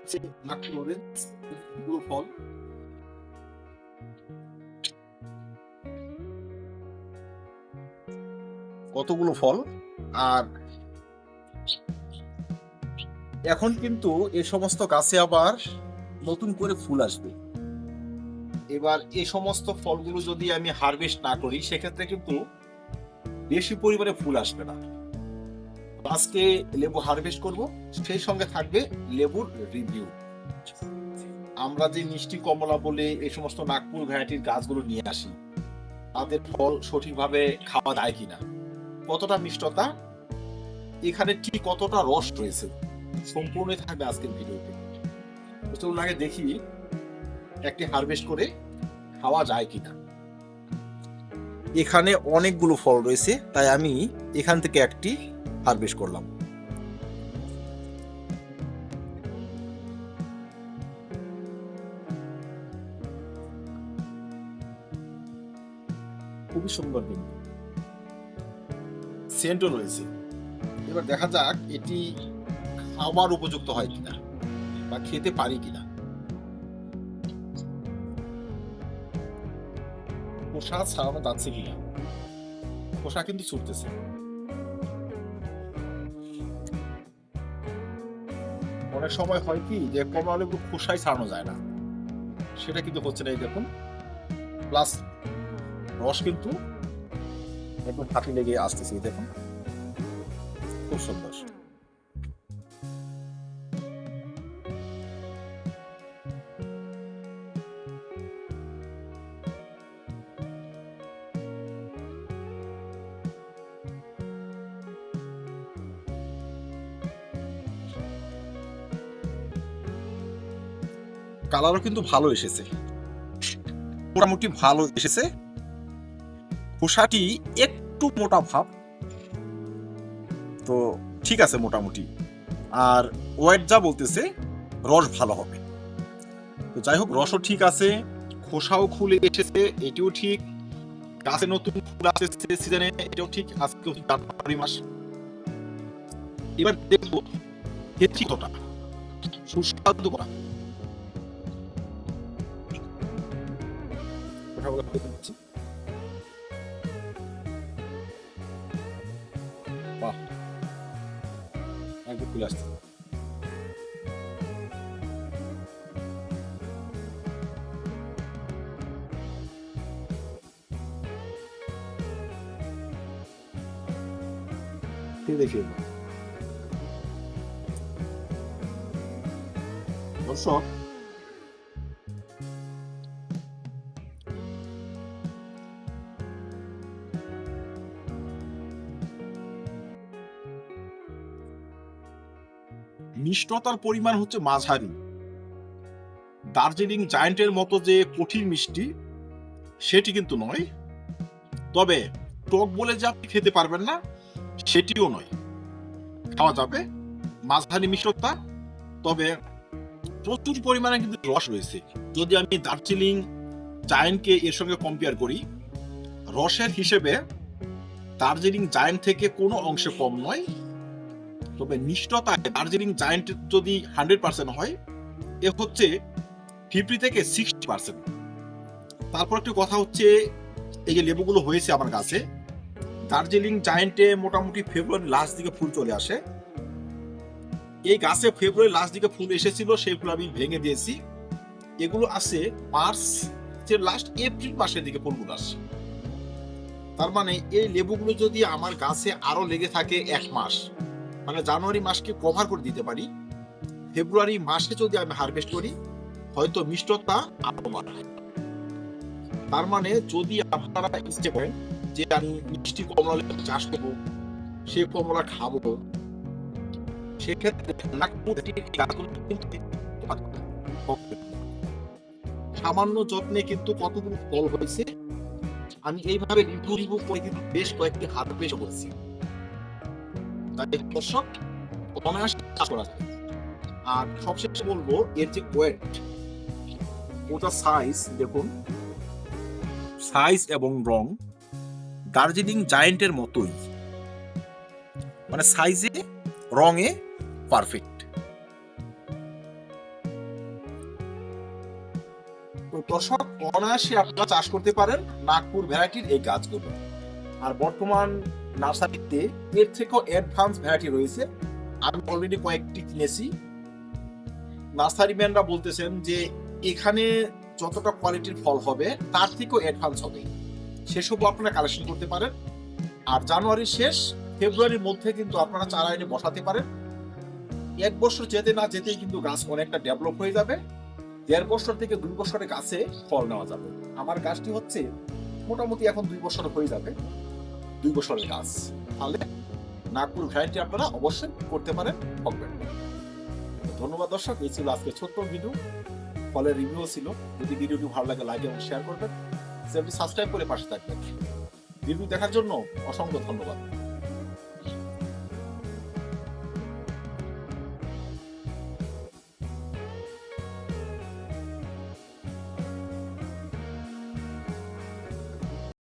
হচ্ছে নাগপুর অরেঞ্জ গুলো ফল। কতগুলো ফল। আর এখন কিন্তু এই সমস্ত গাছে আবার নতুন করে ফুল আসবে। এবার এই সমস্ত ফলগুলো যদি আমি হারভেস্ট না করি সেক্ষেত্রে কিন্তু বেশি পরিমাণে ফুল আসবে না। আজকে লেবু হারভেস্ট করব, সেই সঙ্গে থাকবে লেবুর রিভিউ। আমরা যে মিষ্টি কমলা বলে এই সমস্ত নাগপুর ভ্যারাইটির গাছগুলো নিয়ে আসি, তাদের ফল সঠিকভাবে খাওয়া যায় কিনা, কতটা মিষ্টতা, এখানে ঠিক কতটা রস রয়েছে, সম্পূর্ণ থাকবে আজকের ভিডিওতে। চলুন আগে দেখি একটি হারভেস্ট করে খাওয়া যায় কিনা। এখানে অনেকগুলো ফল রয়েছে, তাই আমি এখান থেকে একটি হারভেস্ট করলাম। খুবই সুন্দর কিন্তু সেন্টও রয়েছে। এবার দেখা যাক এটি খাওয়ার উপযুক্ত হয় কিনা বা খেতে পারি কিনা। খোসা ছাড়ানো যাচ্ছে কিনা। খোসা কিন্তু ছুটতেছে। অনেক সময় হয় কি যে কমলা লেবু খোসাই ছাড়ানো যায় না, সেটা কিন্তু হচ্ছে না। এই দেখুন, প্লাস রস কিন্তু একদম হাতে লেগে আসতেছে। দেখুন, খুব সুন্দর। কালারও কিন্তু ভালো এসেছে, মোটামুটি ভালো এসেছে। খোসাটি একটু মোটা ভাব, তো ঠিক আছে মোটামুটি। আর ওয়েট যা বলতেছে রস ভালো হবে। তো যাই হোক, রসও ঠিক আছে, খোসাও খুলে এসেছে, এটিও ঠিক। গাছে নতুন ফুল আসছে সিজনে, এটাও ঠিক। আজকে জানুয়ারি মাস। এবার দেখবো কতটা সুস্বাদু করা। বাহ, একদম ফুল আসছে। দেখি দর্শক, মিষ্টতার পরিমাণ হচ্ছে মাঝারি। দার্জিলিং জায়ান্টের মতো যে কঠিন মিষ্টি সেটি কিন্তু নয়, তবে টক বলে যে আপনি খেতে পারবেন না সেটিও নয়, খাওয়া যাবে। মাঝারি মিষ্টতা, তবে প্রচুর পরিমাণে কিন্তু রস রয়েছে। যদি আমি দার্জিলিং জায়ান্টকে এর সঙ্গে কম্পেয়ার করি, রসের হিসেবে দার্জিলিং জায়ান্ট থেকে কোনো অংশে কম নয়। তবে মিষ্টতায় দার্জিলিং জায়ান্ট যদি 100% হয়, এ হচ্ছে 50 থেকে 60%। তারপর একটি কথা হচ্ছে, এই যে লেবুগুলো হয়েছে আমার গাছে, দার্জিলিং জায়ান্টে মোটামুটি ফেব্রুয়ারি লাস্ট দিকে ফুল চলে আসে। এই গাছে ফেব্রুয়ারি লাস্ট দিকে ফুল এসেছিল, সেই ফুল আমি ভেঙে দিয়েছি। এগুলো আছে মার্চের লাস্ট, এপ্রিল মাসের দিকে ফুলগুলো আসে। তার মানে এই লেবুগুলো যদি আমার গাছে আরো লেগে থাকে 1 মাস, মানে জানুয়ারি মাসকে কভার করে দিতে পারি, ফেব্রুয়ারি মাসে যদি আমি হারভেস্ট করি, হয়তো মিষ্টতা আরো বাড়বে। তার মানে যদি আপনারা ইচ্ছে করেন যে আমি মিষ্টি কমলা লেবু চাষ করবো, সে কমলা খাবো, সেক্ষেত্রে সামান্য যত্নে কিন্তু কতগুলো ফল হয়েছে। আমি এইভাবে রিভিউ করে কিন্তু বেশ কয়েকটি হারভেস্ট করেছি। তাই দর্শক, অনায়াসে চাষ করা যায়। আর সবশেষে বলবো, এর যে ওয়েট, ওটা সাইজ দেখুন, সাইজ এবং রং দার্জিলিং জায়ান্টের মতোই, মানে সাইজে রঙে পারফেক্ট। দর্শক, অনায়াসে আপনারা চাষ করতে পারেন নাগপুর ভ্যারাইটির এই গাছগুলো। আর বর্তমান নার্সারিতে এর থেকেও অ্যাডভান্স ভ্যারাইটি রয়েছে। আমি অলরেডি কয়েকটি কিনেছি। নার্সারি ম্যানরা বলতেছেন যে এখানে যতটা কোয়ালিটির ফল হবে তার থেকেও অ্যাডভান্স হবে, সেসবও আপনারা কালেকশন করতে পারেন। আর জানুয়ারির শেষ ফেব্রুয়ারির মধ্যে কিন্তু আপনারা চারা এনে বসাতে পারেন। 1 বছর যেতে না যেতেই কিন্তু গাছ অনেকটা ডেভেলপ হয়ে যাবে। 1.5 বছর থেকে 2 বছরের গাছে ফল নেওয়া যাবে। আমার গাছটি হচ্ছে মোটামুটি এখন 2 বছর হয়ে যাবে, 2 বছরের গাছ। তাহলে নাগপুর ভ্যারাইটি আপনারা অবশ্যই করতে পারেন, হবে। ধন্যবাদ দর্শক, এই ছিল আজকে ছোট্ট ভিডিও, ফলের রিভিউ ছিল। যদি ভিডিওটি ভালো লাগে লাইক এবং শেয়ার করবেন, চ্যানেলটি সাবস্ক্রাইব করে পাশে থাকবেন। ভিডিও দেখার জন্য অসংখ্য ধন্যবাদ।